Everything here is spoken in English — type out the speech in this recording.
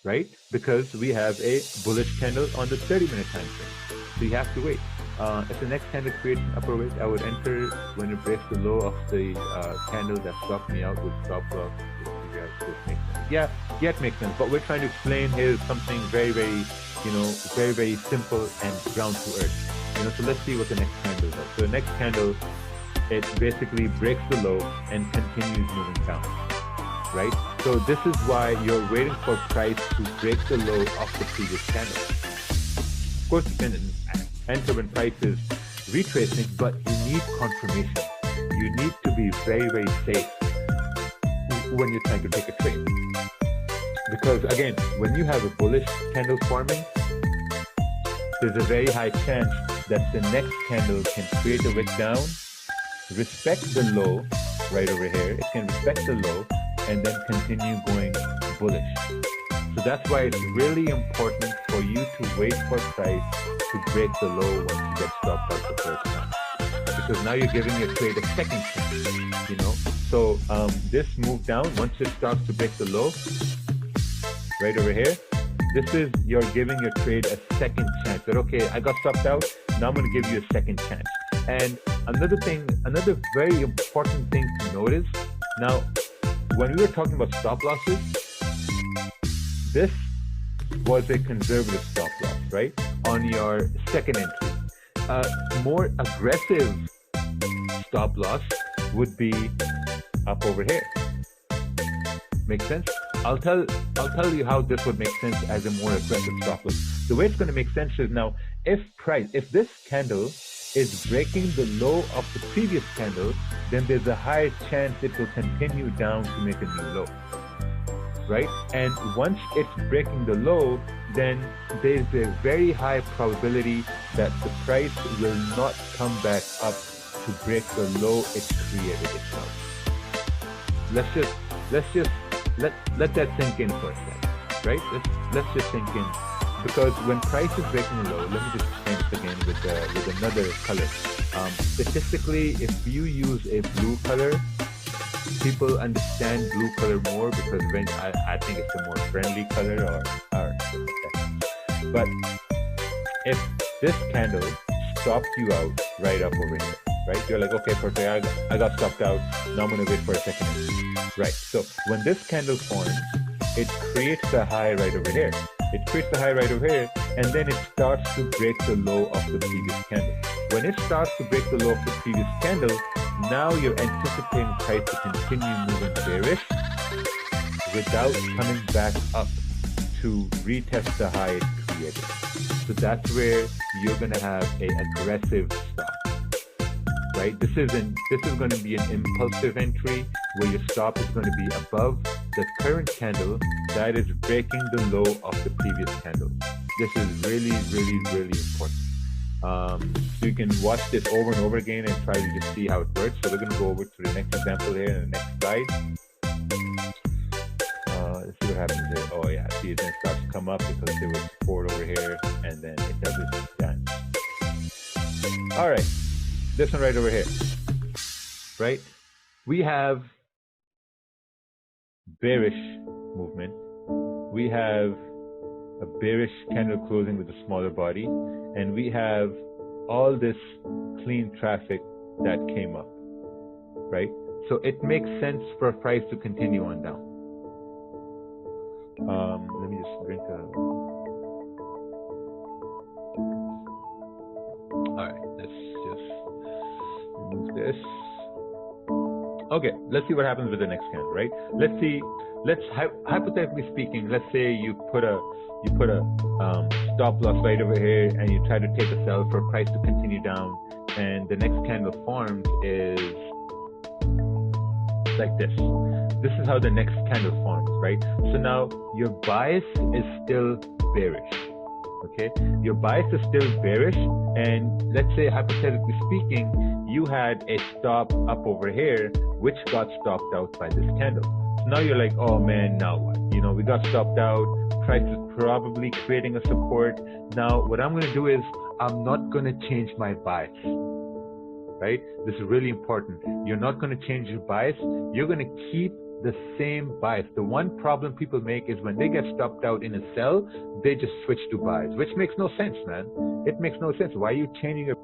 right? Because we have a bullish candle on the 30-minute time frame. So you have to wait. If the next candle creates an upper wick, I would enter when it breaks the low of the candle that stopped me out with stop loss. You guys, this makes sense. Yeah, it makes sense. But we're trying to explain here something very, very, very, very simple and ground to earth. So let's see what the next candle does. So the next candle, it basically breaks the low and continues moving down, right? So this is why you're waiting for price to break the low of the previous candle. Of course, you can enter when price is retracing, but you need confirmation. You need to be very, very safe when you're trying to take a trade. Because again, when you have a bullish candle forming, there's a very high chance that the next candle can create a wick down, respect the low right over here. It can respect the low and then continue going bullish. So that's why it's really important for you to wait for price to break the low once you get stopped out the first time. Because now you're giving your trade a second chance, So this move down, once it starts to break the low, right over here, this is, you're giving your trade a second chance. That, okay, I got stopped out, now I'm going to give you a second chance. And another very important thing to notice, now, when we were talking about stop losses, this was a conservative stop loss, right? On your second entry. More aggressive stop loss would be up over here. Make sense? I'll tell you how this would make sense as a more aggressive stop loss. The way it's going to make sense is now, if this candle is breaking the low of the previous candle, then there's a high chance it will continue down to make a new low, right? And once it's breaking the low, then there's a very high probability that the price will not come back up to break the low it created itself. Let that sink in for a second, right? Let's just sink in. Because when price is breaking low, let me just explain this again with another color. Statistically, if you use a blue color, people understand blue color more because I think it's a more friendly color or but if this candle stops you out right up over here, right? You're like, okay, perfect, I got stopped out, now I'm going to wait for a second. Right, so when this candle forms, it creates a high right over here. It creates the high right over here, and then it starts to break the low of the previous candle. When it starts to break the low of the previous candle, now you're anticipating price to continue moving bearish without coming back up to retest the high it created. So that's where you're going to have an aggressive stop. Right? This is going to be an impulsive entry where your stop is going to be above the current candle that is breaking the low of the previous candle. This is really, really, really important. So you can watch this over and over again and try to just see how it works. So we're going to go over to the next example here in the next slide. Let's see what happens here. Oh yeah, see, it then starts to come up because there was support over here, and then it does this dance. All right. This one right over here, right? We have bearish movement. We have a bearish candle closing with a smaller body, and we have all this clean traffic that came up, right? So it makes sense for a price to continue on down. Let me just drink a... All right, let's just remove this. Okay, let's see what happens with the next candle, right? Let's hypothetically speaking, let's say you put a stop loss right over here and you try to take a sell for a price to continue down, and the next candle formed is like this. This is how the next candle forms, right? So now your bias is still bearish. Okay, your bias is still bearish, and let's say hypothetically speaking, you had a stop up over here which got stopped out by this candle. So now you're like, oh man, now what? You know, we got stopped out, price is probably creating a support. Now what I'm going to do is I'm not going to change my bias, right? This is really important. You're not going to change your bias. You're going to keep the same bias. The one problem people make is when they get stopped out in a sell, they just switch to buys, which makes no sense, man. It makes no sense. Why are you changing your